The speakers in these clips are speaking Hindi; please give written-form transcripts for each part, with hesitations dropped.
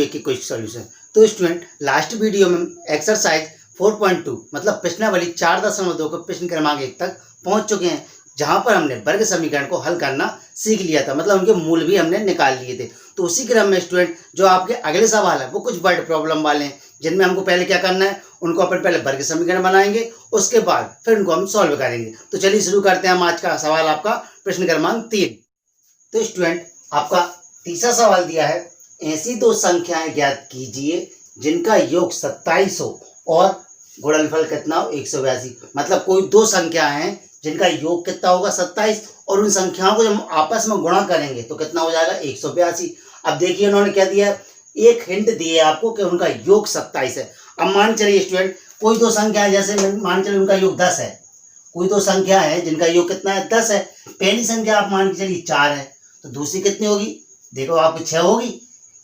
के क्वेश्चन सॉल्यूशन। तो स्टूडेंट लास्ट वीडियो में एक्सरसाइज 4.2 मतलब प्रश्नावली 4.2 के प्रश्न क्रमांक 1 तक पहुंच चुके हैं, जहां पर हमने वर्ग समीकरण को हल करना सीख लिया था, मतलब उनके मूल भी हमने निकाल लिए थे। तो उसी क्रम में स्टूडेंट जो आपके अगले सवाल है वो कुछ वर्ड प्रॉब्लम वाले हैं, जिनमें हमको पहले क्या करना है, उनको अपन पहले वर्ग समीकरण बनाएंगे, उसके बाद फिर उनको हम सॉल्व करेंगे। तो चलिए शुरू करते हैं हम आज का सवाल, आपका प्रश्न क्रमांक 3। तो स्टूडेंट आपका तीसरा सवाल दिया है, ऐसी दो संख्याएं ज्ञात कीजिए जिनका योग 27 हो और गुणनफल कितना हो 182। मतलब कोई दो संख्याएं हैं जिनका योग कितना होगा 27 और उन संख्याओं को जब हम आपस में गुणा करेंगे तो कितना हो जाएगा 182। अब देखिए उन्होंने क्या दिया है, एक हिंट दिए आपको कि उनका योग 27 है। अब मान चलिए स्टूडेंट कोई दो संख्या है, जैसे मान चलिए उनका योग 10 है, कोई दो संख्या है जिनका योग कितना है 10 है। पहली संख्या आप मान के चलिए 4 है, तो दूसरी कितनी होगी, देखो आपकी 6 होगी,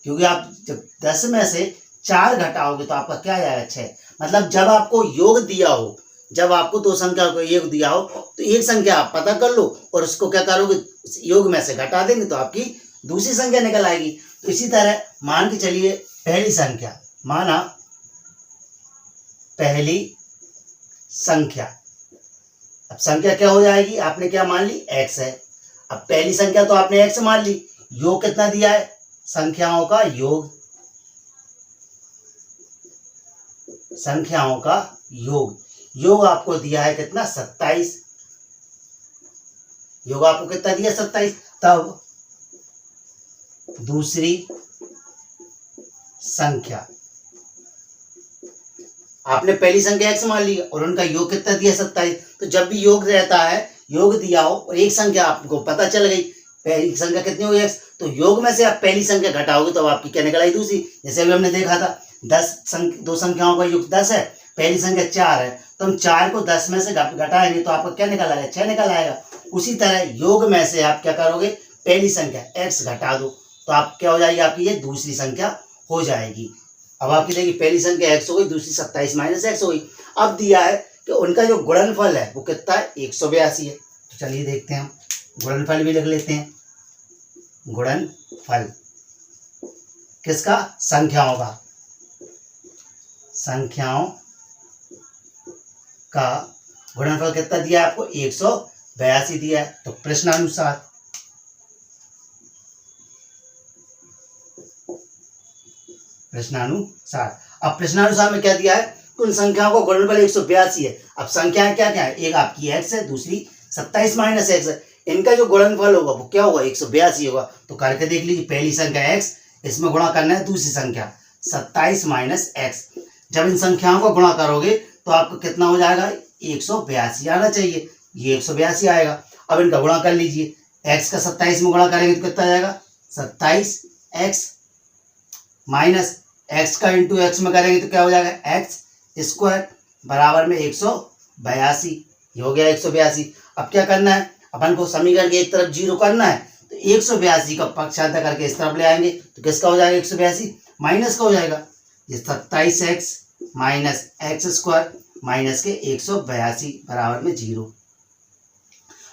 क्योंकि आप जब 10 में से 4 घटाओगे तो आपका क्या आएगा 6। मतलब जब आपको योग दिया हो, जब आपको दो संख्या को योग दिया हो तो एक संख्या आप पता कर लो और उसको क्या करोगे, योग में से घटा देंगे तो आपकी दूसरी संख्या निकल आएगी। तो इसी तरह मान के चलिए पहली संख्या, माना पहली संख्या, अब संख्या क्या हो जाएगी, आपने क्या मान ली x है। अब पहली संख्या तो आपने x मान ली, योग कितना दिया है, संख्याओं का योग, संख्याओं का योग, योग आपको दिया है कितना 27, योग आपको कितना दिया 27। तब दूसरी संख्या, आपने पहली संख्या x मान ली और उनका योग कितना दिया 27। तो जब भी योग रहता है, योग दिया हो और एक संख्या आपको पता चल गई पहली संख्या कितनी होगी x, तो योग में से आप पहली संख्या घटाओगे तो आपकी क्या निकल आई दूसरी। जैसे अभी हमने देखा था दो संख्याओं का योग 10 है, पहली संख्या 4 है, तो हम 4 को 10 में से घटाएंगे तो आपका क्या निकल आएगा 6 निकल आएगा। उसी तरह योग में से आप क्या करोगे, पहली संख्या x घटा दो तो आप क्या हो जाएगी, आपकी ये दूसरी संख्या हो जाएगी। अब आपकी देखिए पहली संख्या x हो गई, दूसरी 27 माइनस x हो गई। अब दिया है कि उनका जो गुणनफल है वो कितना है 182 है। तो चलिए देखते हैं, हम गुणनफल भी लिख लेते हैं। गुणनफल किसका, संख्याओं का, संख्याओं का गुणनफल कितना दिया है आपको 182 दिया है। तो प्रश्नानुसार अब प्रश्नानुसार में क्या दिया है, उन संख्याओं को गुणनफल 182 है। अब संख्याएं क्या क्या है, एक आपकी x है, दूसरी 27 माइनस x है। इनका जो गुणनफल होगा वो क्या होगा 182 होगा। तो करके देख लीजिए, पहली संख्या x, इसमें गुणा करना है दूसरी संख्या 27 माइनस x। जब इन संख्याओं को गुणा करोगे तो आपको कितना हो जाएगा 182 आना चाहिए, ये 182 आएगा। अब इनका गुणा कर लीजिए, x का 27 में गुणा करेंगे तो कितना आ जाएगा 27x माइनस x का इंटू x में करेंगे तो क्या हो जाएगा x स्क्वायर बराबर में 182, ये हो गया 182। अब क्या करना है, अपन को समीकरण के एक तरफ 0 करना है, तो 182 का पक्षांतर करके इस तरफ ले आएंगे तो किसका हो जाएगा 182 माइनस का हो जाएगा, ये 27x minus x square minus के 182 बराबर में 0।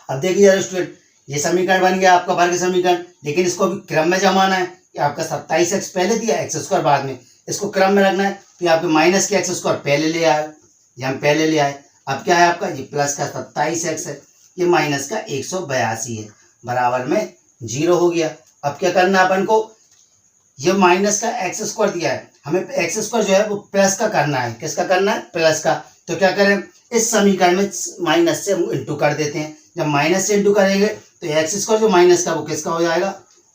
अब देखिए यार स्टूडेंट, ये समीकरण बन गया आपका वर्ग समीकरण, लेकिन इसको भी क्रम में जमाना है कि आपका 27x पहले दिया एक्स स्क्वायर बाद में, इसको क्रम में रखना है। तो आपके माइनस के एक्स स्क्वायर पहले ले आए, ये हम पहले ले आए। अब क्या है आपका, ये प्लस का 27x है, ये माइनस का 182 है, बराबर में 0 हो गया। अब क्या करना है अपन को, ये माइनस का एक्स स्क्वायर दिया है, हमें एक्स स्क्वायर जो है वो प्लस का करना है, किसका करना है प्लस का। तो क्या करें, इस समीकरण में माइनस से हम इंटू कर देते हैं। जब माइनस से इंटू करेंगे तो एक्स स्क्वायर जो माइनस का वो किसका हो जाएगा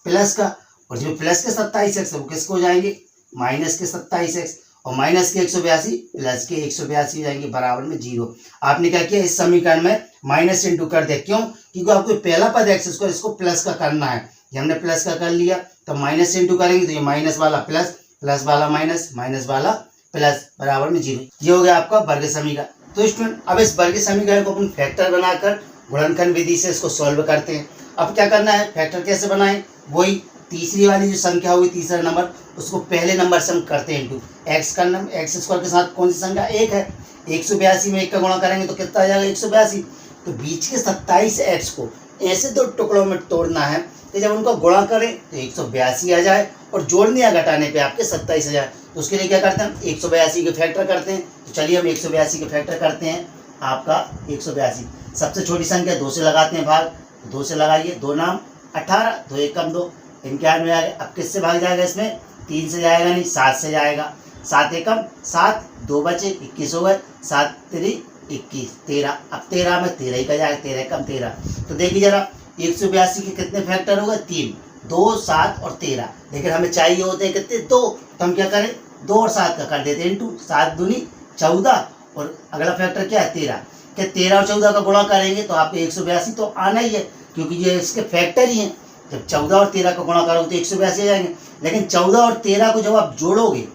प्लस का, और जो प्लस के 27x है वो किसको हो जाएंगे माइनस के 27x, और माइनस के 182 प्लस के 182 हो जाएंगे बराबर में 0। आपने क्या किया, इस समीकरण में माइनस से इंटू कर दिया, क्यों, क्योंकि आपको पहला पद एक्स स्क्वायर इसको प्लस का करना है, ये हमने प्लस का कर लिया। तो माइनस से इंटू करेंगे तो ये माइनस वाला प्लस, प्लस वाला माइनस, माइनस वाला प्लस बराबर में 0। ये हो गया आपका वर्ग समीकरण। तो स्टूडेंट अब इस वर्ग समीकरण को अपन फैक्टर बनाकर गुणनखंड विधि से इसको सॉल्व करते हैं। अब क्या करना है, फैक्टर कैसे बनाएं, वही तीसरी वाली जो संख्या होगी तीसरा नंबर, उसको पहले नंबर से हम करते हैं इंटू एक्स का नंबर, एक्स स्क्वायर के साथ कौन सी संख्या 1 है, 182 में 1 का गुणा करेंगे तो कितना आ जाएगा 182। तो बीच के 27x को ऐसे दो टुकड़ों में तोड़ना है कि जब उनको गुणा करें तो 182 आ जाए और जोड़ने या घटाने पे आपके 27 आ जाए। तो उसके लिए क्या करते हैं हम 182 के फैक्टर करते हैं। तो चलिए हम 182 के फैक्टर करते हैं। आपका 182 सबसे छोटी संख्या 2 से लगाते हैं भाग, 2 से लगाइए, 2 नाम 18, 2 एकम 2, 91 आ गया। अब किससे भाग जाएगा इसमें, 3 से जाएगा नहीं, 7 से जाएगा, 7 एकम 7, 2 बचे 21 हो गए, 7 3 21 13। अब 13 में 13 ही का जाएगा, 13 एकम 13। तो देखिए जरा 182 के कितने फैक्टर हो गए, 3, 2 7 और 13। लेकिन हमें चाहिए होते हैं कितने, 2। तो हम क्या करें, 2 और 7 का कर देते हैं इंटू, 7 दूनी 14 और अगला फैक्टर क्या है 13। क्या 13 और 14 का गुणा करेंगे तो आपको 182 तो आना ही है, क्योंकि ये इसके फैक्टर ही हैं। जब 14 और 13 का गुणा करोगे तो 182 आ जाएंगे। लेकिन 14 और 13 को जब आप जोड़ोगे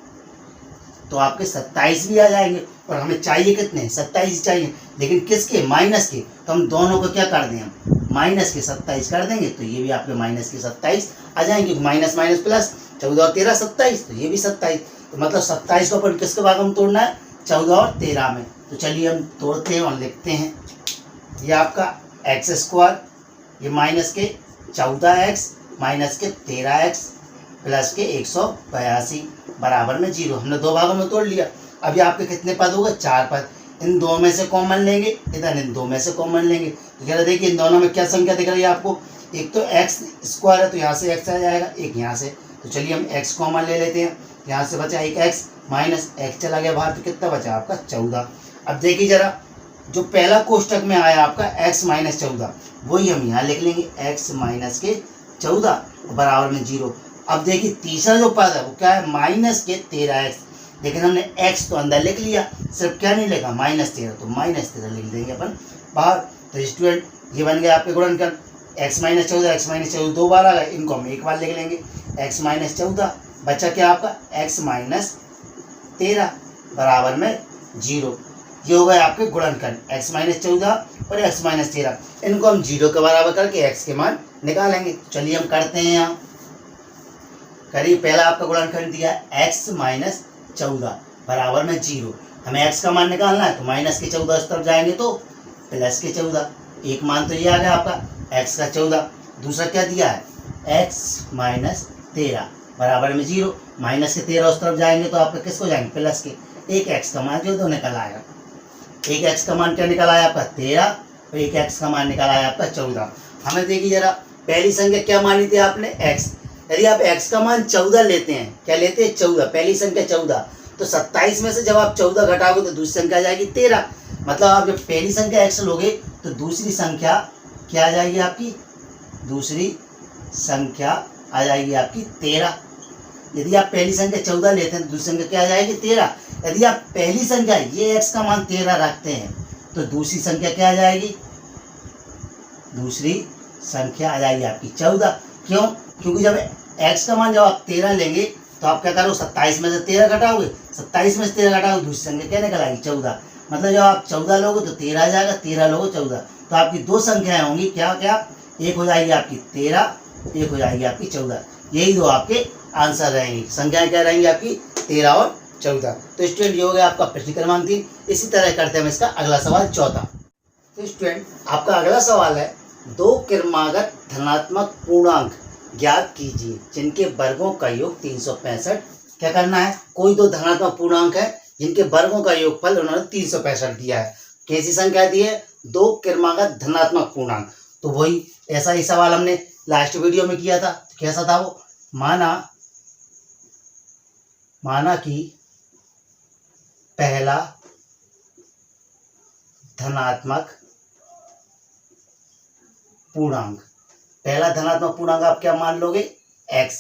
तो आपके 27 भी आ जाएंगे। और हमें चाहिए कितने, 27 चाहिए, लेकिन किसके, माइनस के। तो हम दोनों को क्या कर दें, हम माइनस के 27 कर देंगे। तो ये भी आपके माइनस के 27 आ जाएंगे, माइनस माइनस प्लस, 14 और 13 27, तो ये भी 27। तो मतलब 27 को अपन किसके भाग में तोड़ना है, 14 और 13 में। तो चलिए हम तोड़ते हैं और लिखते हैं। ये आपका एक्स स्क्वायर, ये माइनस के 14x माइनस के 13x प्लस के 182 बराबर में 0। हमने 2 भागों में तोड़ लिया। अभी आपके कितने पद हो गए, 4 पद। इन 2 में से कॉमन लेंगे, इधर इन 2 में से कॉमन लेंगे। तो जरा देखिए इन दोनों में क्या संख्या दिख रही है आपको, एक तो एक्स स्क्वायर है तो यहाँ से x आ जाएगा, एक यहाँ से। तो चलिए हम x कॉमन ले लेते हैं। यहाँ से बचा एक x माइनस x चला गया बाहर, तो कितना बचा आपका 14। अब देखिए जरा जो पहला कोष्टक में आया आपका x माइनस 14, वही हम यहाँ लिख लेंगे, x माइनस के 14 बराबर में 0। अब देखिए तीसरा जो पद है वो क्या है, माइनस के 13x। लेकिन हमने x तो अंदर लिख लिया, सिर्फ क्या नहीं लिखा, -13। तो -13 लिख देंगे अपन बाहर। तो स्टूडेंट ये बन गया आपके गुणनखंड, x माइनस 14 2 बार आ गए, इनको हम एक बार लिख लेंगे, x माइनस 14 बचा क्या आपका x माइनस 13 बराबर में 0। ये हो गए आपके गुणनखंड, x माइनस 14 और x माइनस 13। इनको हम 0 के बराबर करके x के मान निकालेंगे। चलिए हम करते हैं यहाँ, करिए। पहला आपका गुणनखंड दिया x माइनस 14 बराबर में 0। हमें x का मान निकालना है, तो माइनस के 14 इस तरफ जाएंगे तो प्लस के 14। एक मान तो ये आ गया आपका x का 14। दूसरा क्या दिया है, x माइनस 13 बराबर में 0। माइनस के 13 उस तरफ जाएंगे तो आपका किसको जाएंगे, प्लस के। एक x का मान जो दो निकल आएगा, एक x का मान क्या निकल आया आपका 13 और एक x का मान निकल आया आपका 14। हमें देखिए जरा पहली संख्या क्या मानी थी आपने, x। यदि आप x का मान 14 लेते हैं, क्या लेते हैं 14, पहली संख्या 14, तो 27 में से जब आप 14 घटाओगे तो दूसरी संख्या आ जाएगी 13। मतलब आप जब पहली संख्या x लोगे तो दूसरी संख्या क्या आ जाएगी आपकी, दूसरी संख्या आ जाएगी आपकी 13। यदि आप पहली संख्या 14 लेते हैं तो दूसरी संख्या क्या आ जाएगी 13। यदि आप पहली संख्या ये x का मान 13 रखते हैं तो दूसरी संख्या क्या आ जाएगी, दूसरी संख्या आ जाएगी आपकी 14। क्यों, क्योंकि जब x का मान जब आप 13 लेंगे तो आप क्या करोगे, 27 में से 13 घटाओगे, 27 में से 13 घटाओगे, दूसरी संख्या क्या निकल आएगी 14। मतलब जब आप 14 लोगे तो 13 आ जाएगा, 13 लोगे 14, तो आपकी दो संख्याएं होंगी, क्या क्या, एक हो जाएगी आपकी 13, एक हो जाएगी आपकी 14। यही दो आपके आंसर रहेंगे, संख्याएं क्या रहेंगी आपकी 13 और 14। तो स्टूडेंट ये हो गया आपका प्रश्न क्रमांक 3। इसी तरह करते हैं हम इसका अगला सवाल चौथा। तो स्टूडेंट आपका अगला सवाल है, दो क्रमागत धनात्मक पूर्णांक ज्ञात कीजिए जिनके वर्गों का योग 365। क्या करना है, कोई दो धनात्मक पूर्णांक है जिनके वर्गों का योगफल उन्होंने 365 दिया है। कैसी संख्या दी है, दो क्रमागत धनात्मक पूर्णांक। तो वही ऐसा ही सवाल हमने लास्ट वीडियो में किया था। तो कैसा था वो, माना कि पहला धनात्मक पूर्णांक, पहला धनात्मक पूर्णांक आप क्या मान लोगे, x।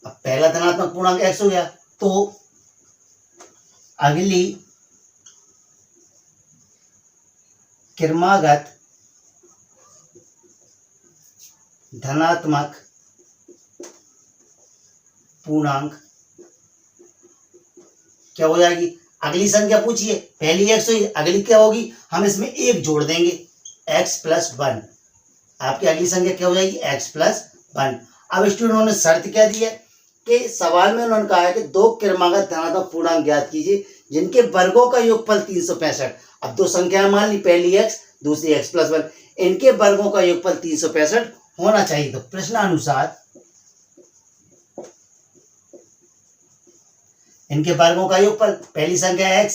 अब पहला धनात्मक पूर्णांक x हो गया, तो अगली क्रमागत धनात्मक पूर्णांक क्या हो जाएगी, अगली संख्या पूछिए, पहली x हुई, अगली क्या होगी, हम इसमें एक जोड़ देंगे, x प्लस 1। आपकी अगली संख्या क्या हो जाएगी, x प्लस 1। अब स्टूडेंट उन्होंने शर्त क्या दी है कि सवाल में उन्होंने कहा है कि दो क्रमागत धनात्मक पूर्णांक ज्ञात कीजिए जिनके वर्गों का योगफल 365। अब दो संख्याएं मान ली, पहली x दूसरी x प्लस 1, इनके वर्गों का योगफल 365 होना चाहिए। तो प्रश्नानुसार इनके वर्गों का योगफल, पहली संख्या x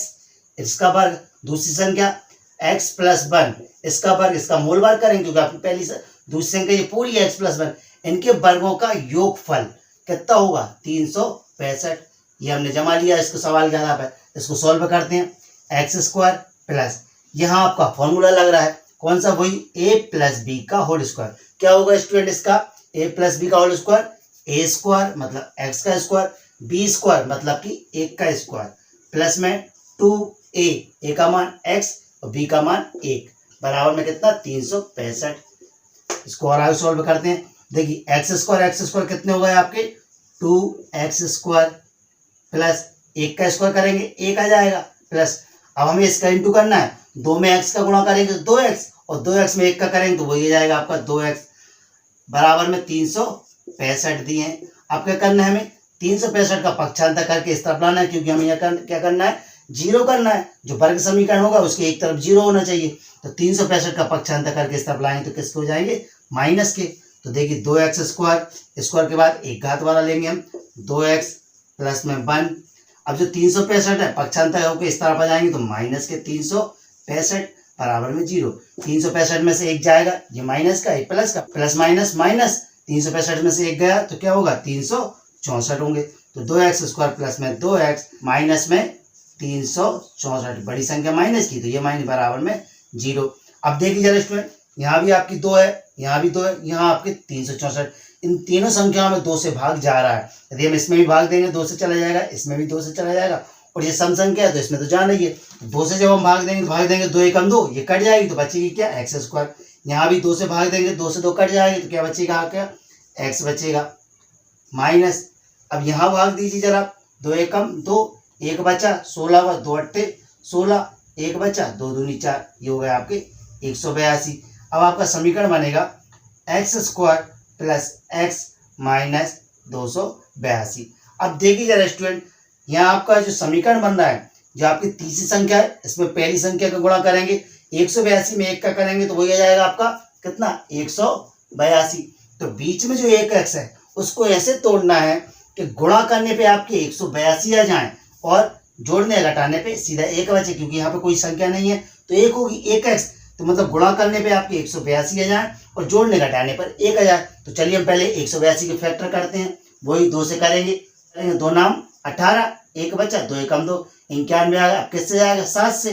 इसका वर्ग, दूसरी संख्या x प्लस 1 इसका वर्ग, इसका मूल वर्ग करेंगे क्योंकि आपकी दूसरी संख्या ये पूरी x प्लस 1, इनके वर्गों का योगफल कितना होगा 365। ये हमने जमा लिया इसको सवाल के आधार पर। इसको सॉल्व करते हैं। एक्स स्क्वायर प्लस यहाँ आपका फॉर्मूला लग रहा है कौन सा, वही a प्लस बी का होल स्क्वायर। क्या होगा स्टूडेंट इसका, a प्लस बी का होल स्क्वायर, a स्क्वायर मतलब x का स्क्वायर, b स्क्वायर मतलब कि 1 का स्क्वायर, प्लस में 2a, a का मान x और b का मान 1 बराबर में कितना 365। इसको और आगे सॉल्व करते हैं। देखिए एक्स स्क्वायर कितने हो गए आपके 2x स्क्वायर प्लस 1 का स्क्वायर करेंगे 1 आ जाएगा, प्लस अब हमें इसका इंटू करना है, 2 में x का गुणा करेंगे तो 2x और 2x में 1 का करेंगे तो वही आ जाएगा आपका 2x बराबर में 365 दिए हैं। अब क्या करना है, हमें 365 का पक्षांतर करके इस तरफ लाना है क्योंकि हमें यहाँ क्या करना है, जीरो करना है। जो वर्ग समीकरण होगा उसके एक तरफ जीरो होना चाहिए, तो 365 का पक्षांतर करके इस तरफ लाएंगे तो किसके हो जाएंगे माइनस के। तो देखिए 2x स्क्वायर के बाद एक घात वाला लेंगे हम 2x प्लस में 1। अब जो 365 है पक्षांतर होकर इस तरफ आ जाएंगे तो माइनस के 365 बराबर में 0। 365 में से एक जाएगा, ये माइनस का एक प्लस का, प्लस माइनस माइनस, 365 में से एक गया तो क्या होगा 364 होंगे। तो 2x स्क्वायर प्लस में 2x माइनस में 364, बड़ी संख्या माइनस की तो ये माइनस बराबर में 0। अब देखिए जरा स्टूडेंट, यहाँ भी आपकी 2 है, यहाँ भी 2 है, यहाँ आपके 364, इन तीनों संख्याओं में 2 से भाग जा रहा है। यदि हम इसमें भी भाग देंगे 2 से चला जाएगा, इसमें भी 2 से चला जाएगा, और ये सम संख्या है तो इसमें तो जाना ही है। 2 से जब हम भाग देंगे 2 एकम 2, ये कट जाएगी तो बचेगी क्या एक्स स्क्वायर। यहाँ भी 2 से भाग देंगे 2 से 2 कट जाएगी तो क्या बचेगा क्या एक्स बचेगा माइनस। अब यहाँ भाग दीजिए जरा, 2 एकम 2, 1 बचा 16 व 2 अट्ठे 16, 1 बचा 2 दूनी 4, ये हो गया आपके 182। अब आपका समीकरण बनेगा x square plus x minus 282। अब देखिए जरा स्टूडेंट, यहाँ आपका जो समीकरण बन रहा है, जो आपकी तीसरी संख्या है इसमें पहली संख्या का गुणा करेंगे, 182 में 1 का करेंगे तो वही आ जाएगा आपका कितना 182। तो बीच में जो एक एक्स है उसको ऐसे तोड़ना है कि गुणा करने पे आपके 182 आ जाए और जोड़ने घटाने पे सीधा 1 बचे, क्योंकि यहाँ पे कोई संख्या नहीं है तो 1 होगी 1x, तो मतलब गुणा करने पे आपके 182 आ जाए और जोड़ने घटाने पर 1 आ जाए। तो चलिए हम पहले 182 के फैक्टर करते हैं, वही 2 से करेंगे 2 नाम 18, 1 बचा 2 एकम 2, 91 आ गया। अब किससे जाएगा 7 से,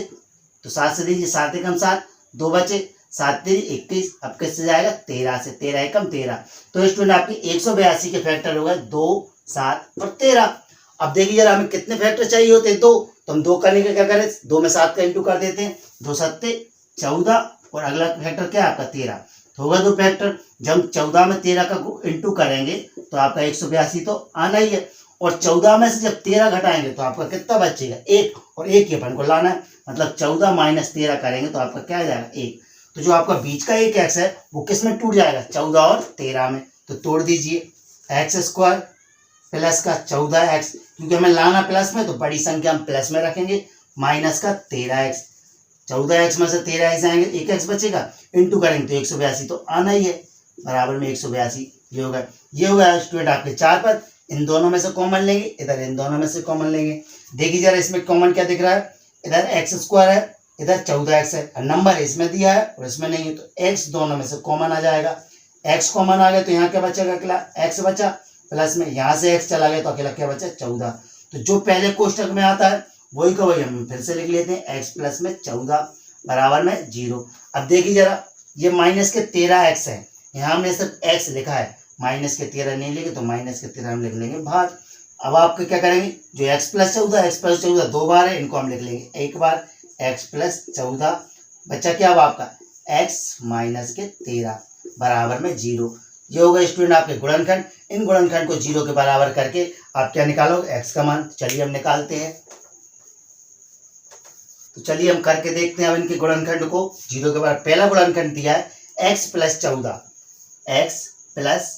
तो 7 से दीजिए 7 एकम 7, 2 बचे 7 दीजिए 21, अब किससे जाएगा 13 से, 13 एकम 13। तो स्टूडेंट आपकी 182 के फैक्टर हो गए 2, 7 और 13। अब देखिए जरा हमें कितने फैक्टर चाहिए होते हैं 2, तो हम 2 करने का क्या करें 2 में 7 का इंटू कर देते हैं, 2 सत्ते 14 और अगला फैक्टर क्या है आपका 13, तो होगा 2 फैक्टर। जब 14 में 13 का इंटू करेंगे तो आपका 182 तो आना ही है, और 14 में से जब 13 घटाएंगे तो आपका कितना बचेगा 1, और 1 ही अपन को लाना है, मतलब 14 माइनस 13 करेंगे तो आपका क्या आ जाएगा 1। तो जो आपका बीच का एक एक्स है वो किस में टूट जाएगा 14 और 13 में, तो तोड़ दीजिए एक्स स्क्वायर प्लस का 14x, क्योंकि हमें लाना प्लस में तो बड़ी संख्या हम प्लस में रखेंगे, माइनस का 13x, 14x में से 13x आएंगे 1x बचेगा, इंटू करेंगे तो 182 तो आना ही है बराबर में 182। ये होगा स्टूडेंट आपके 4 पद। इन दोनों में से कॉमन लेंगे, इधर इन दोनों में से कॉमन लेंगे। देखिए जरा इसमें कॉमन क्या दिख रहा है, इधर एक्स स्क्वायर है, इधर 14x है, नंबर इसमें दिया है और इसमें नहीं है, तो x दोनों में से कॉमन आ जाएगा। x कॉमन आ गया तो यहाँ क्या बचेगा अकेला x बचा, प्लस में यहाँ से x चला गया तो अकेला क्या बचा 14। तो जो पहले कोष्टक में आता है वही का वही हम फिर से लिख लेते हैं, x प्लस में 14 बराबर में 0। अब देखिए जरा, ये माइनस के 13x है, यहाँ हमने सिर्फ x लिखा है, माइनस के 13 नहीं लिखे तो माइनस के 13 हम लिख लेंगे बाहर। अब आपके क्या करेंगे, जो x प्लस 14 2 बार है, इनको हम लिख लेंगे एक बार, x प्लस 14 बच्चा क्या हुआ आपका x माइनस के 13 बराबर में 0। ये होगा स्टूडेंट आपके गुणनखंड। इन गुणनखंड को 0 के बराबर करके आप क्या निकालोगे x का मान। चलिए हम निकालते हैं, तो चलिए हम करके देखते हैं अब इनके गुणनखंड को 0 के बराबर। पहला गुणनखंड दिया है x प्लस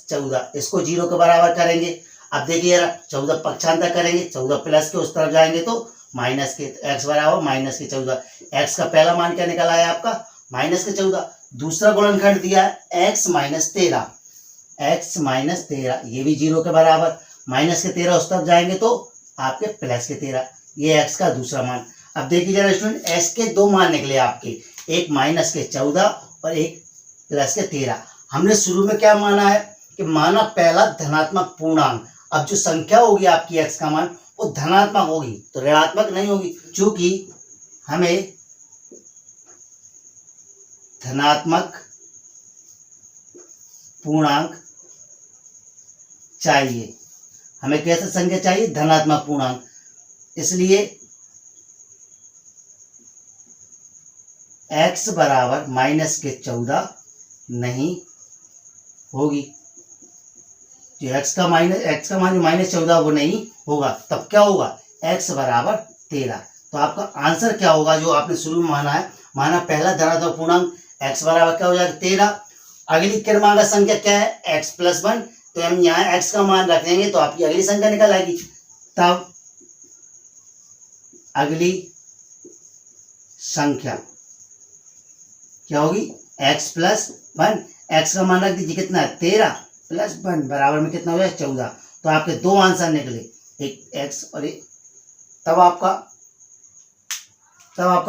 14, इसको 0 के बराबर करेंगे। अब देखिए यार 14 पक्षांतर करेंगे, 14 प्लस के उस तरफ जाएंगे तो माइनस के, एक्स बराबर माइनस के 14। एक्स का पहला मान क्या निकला है आपका माइनस के 14। दूसरा गुणनखंड दिया है एक्स माइनस 13, ये भी 0 के बराबर, माइनस के 13 उस तरफ जाएंगे तो आपके प्लस के 13, ये x का दूसरा मान। अब देखिए जरा स्टूडेंट, x के दो मान निकले आपके, एक माइनस के 14 और एक प्लस के 13। हमने शुरू में क्या माना है कि माना पहला धनात्मक पूर्णांक। अब जो संख्या होगी आपकी x का मान वो धनात्मक होगी तो ऋणात्मक नहीं होगी, क्योंकि हमें धनात्मक पूर्णांक चाहिए। हमें कैसे संख्या चाहिए? धनात्मक पूर्णांक। इसलिए x बराबर माइनस के 14 नहीं होगी। जो x का मान जो -14 वो नहीं होगा। तब क्या होगा? x बराबर 13। तो आपका आंसर क्या होगा जो आपने शुरू में माना है? माना पहला धनात्मक पूर्णांक, x बराबर क्या हो जाएगा? 13। अगली क्रमांक संख्या क्या है? x + 1। तो हम यहाँ x का मान रख देंगे तो आपकी अगली संख्या निकल आएगी। तब अगली संख्या क्या होगी? x + 1। x का मान रख दीजिए, कितना है? 13 + 1 बराबर में कितना हो जाए? 14। तो आपके दो आंसर निकले, एक x और एक। तब आपका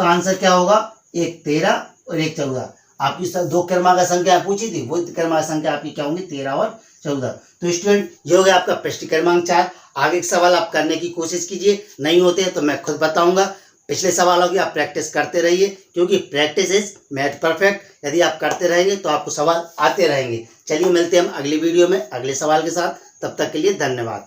आंसर क्या होगा? एक 13 और एक 14। आपकी दो क्रमांक संख्या पूछी थी, वो क्रमांक संख्या आपकी क्या होंगी? 13 और 14। तो स्टूडेंट ये हो गया आपका प्रश्न क्रमांक 4। आगे के सवाल आप करने की कोशिश कीजिए, नहीं होते हैं तो मैं खुद बताऊंगा। पिछले सवालों की आप प्रैक्टिस करते रहिए, क्योंकि प्रैक्टिस इज मेड परफेक्ट। यदि आप करते रहेंगे तो आपको सवाल आते रहेंगे। चलिए मिलते हैं हम अगली वीडियो में अगले सवाल के साथ। तब तक के लिए धन्यवाद।